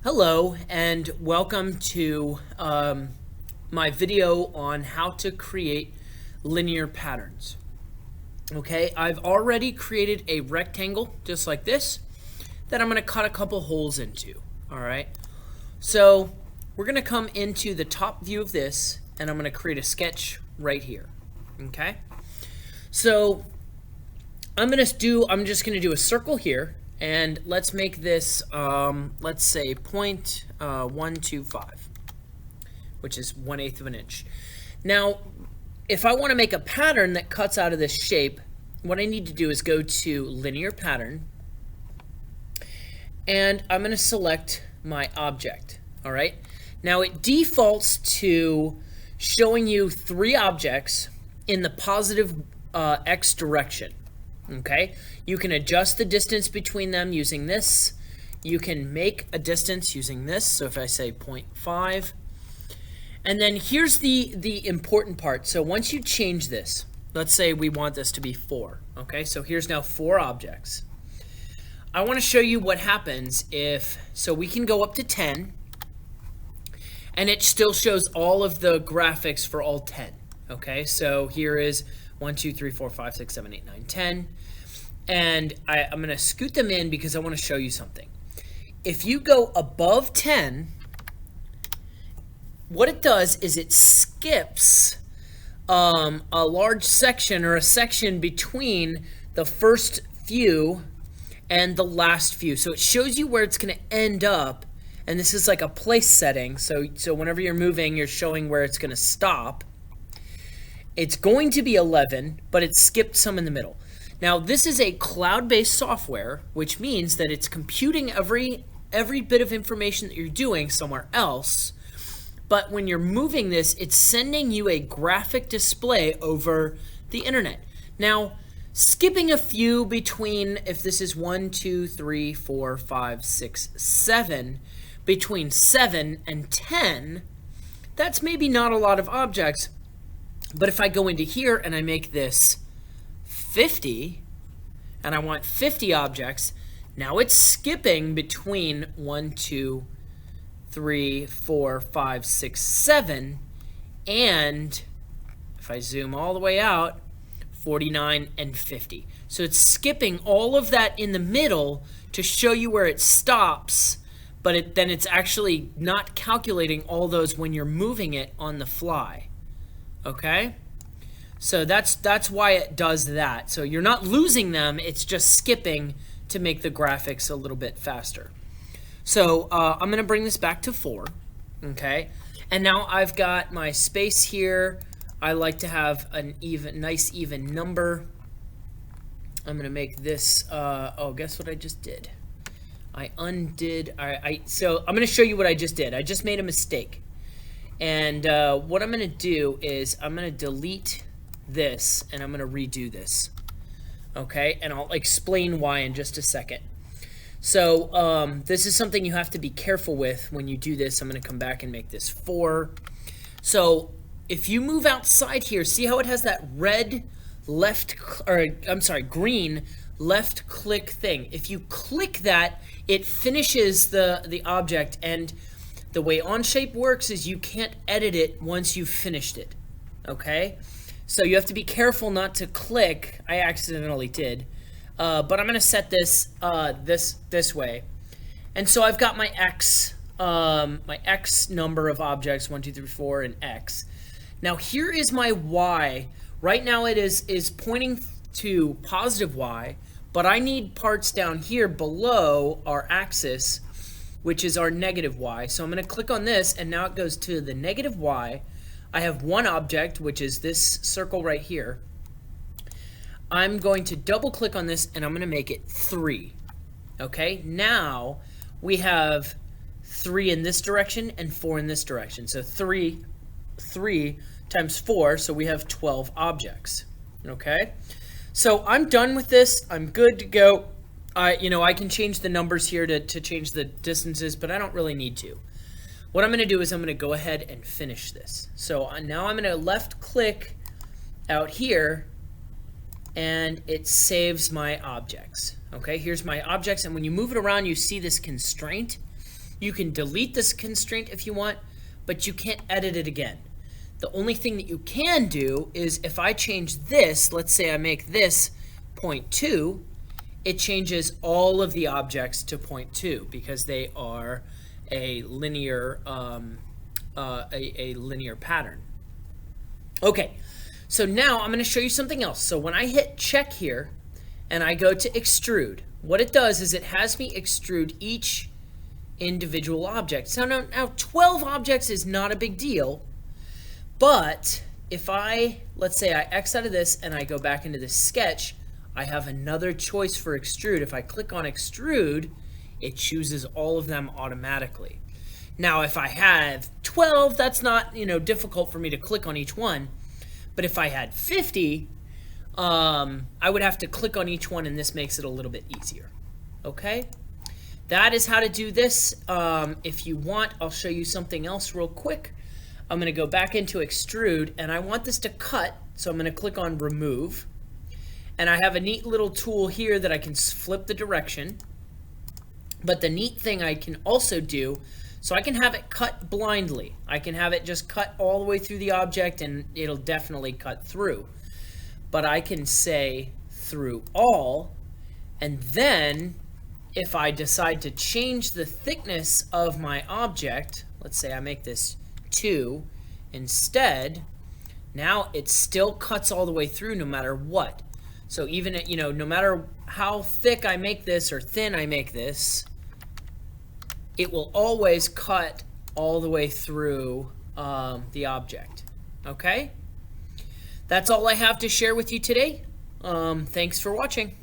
Hello and welcome to my video on how to create linear patterns. Okay, I've already created a rectangle just like this that I'm going to cut a couple holes into. Alright, so we're going to come into the top view of this and I'm going to create a sketch right here. Okay, so I'm just going to do a circle here. And let's make this, let's say 0.125, which is 1/8 of an inch. Now, if I want to make a pattern that cuts out of this shape, what I need to do is go to Linear Pattern, and I'm going to select my object. All right. Now, it defaults to showing you 3 objects in the positive X direction. Okay, you can adjust the distance between them using this. You can make a distance using this. So if I say 0.5, and then here's the important part. So once you change this, let's say we want this to be 4. Okay, so here's now 4 objects. I want to show you what happens if, so we can go up to 10, and it still shows all of the graphics for all 10. Okay, so here is 1, 2, 3, 4, 5, 6, 7, 8, 9, 10. And I'm going to scoot them in because I want to show you something. If you go above 10, what it does is it skips a large section or a section between the first few and the last few. So it shows you where it's going to end up. And this is like a place setting. So whenever you're moving, you're showing where it's going to stop. It's going to be 11, but it skipped some in the middle. Now, this is a cloud-based software, which means that it's computing every bit of information that you're doing somewhere else. But when you're moving this, it's sending you a graphic display over the internet. Now, skipping a few between, if this is 1, 2, 3, 4, 5, 6, 7, between 7 and 10, that's maybe not a lot of objects. But if I go into here and I make this 50, and I want 50 objects, now it's skipping between 1, 2, 3, 4, 5, 6, 7, and if I zoom all the way out, 49 and 50. So it's skipping all of that in the middle to show you where it stops, but then it's actually not calculating all those when you're moving it on the fly. Okay, so that's why it does that. So you're not losing them, it's just skipping to make the graphics a little bit faster. So I'm gonna bring this back to 4. Okay, and now I've got my space here. I like to have an nice even number. I'm gonna make this oh, guess what I just did? I undid. So I'm gonna show you what I just did. I just made a mistake. And what I'm going to do is I'm going to delete this and I'm going to redo this. Okay, and I'll explain why in just a second. So this is something you have to be careful with when you do this. I'm going to come back and make this 4. So if you move outside here, see how it has that red left, or I'm sorry, green left click thing. If you click that, it finishes the object, and the way Onshape works is you can't edit it once you've finished it, okay? So you have to be careful not to click. I accidentally did, but I'm gonna set this this way. And so I've got my X number of objects, 1, 2, 3, 4, and X. Now here is my Y. Right now it is pointing to positive Y, but I need parts down here below our axis, which is our negative Y. So I'm going to click on this, and now it goes to the negative Y. I have one object, which is this circle right here. I'm going to double click on this, and I'm going to make it 3. Okay, now we have 3 in this direction and 4 in this direction. So 3 times 4, so we have 12 objects. Okay, so I'm done with this. I'm good to go. I can change the numbers here to change the distances, but I don't really need to. What I'm going to do is I'm going to go ahead and finish this. So now I'm going to left click out here, and it saves my objects. Okay, here's my objects, and when you move it around, you see this constraint. You can delete this constraint if you want, but you can't edit it again. The only thing that you can do is if I change this, let's say I make this 0.2, it changes all of the objects to 0.2 because they are a linear linear pattern. Okay, so now I'm going to show you something else. So when I hit check here and I go to extrude, what it does is it has me extrude each individual object. So now 12 objects is not a big deal, but if let's say I X out of this and I go back into this sketch, I have another choice for extrude. If I click on extrude, it chooses all of them automatically. Now, if I have 12, that's not, difficult for me to click on each one. But if I had 50, I would have to click on each one, and this makes it a little bit easier. Okay? That is how to do this. If you want, I'll show you something else real quick. I'm going to go back into extrude, and I want this to cut, so I'm going to click on remove. And I have a neat little tool here that I can flip the direction. But the neat thing I can also do, so I can have it cut blindly. I can have it just cut all the way through the object, and it'll definitely cut through. But I can say through all, and then if I decide to change the thickness of my object, let's say I make this 2 instead, now it still cuts all the way through no matter what. So even, no matter how thick I make this or thin I make this, it will always cut all the way through the object. Okay? That's all I have to share with you today. Thanks for watching.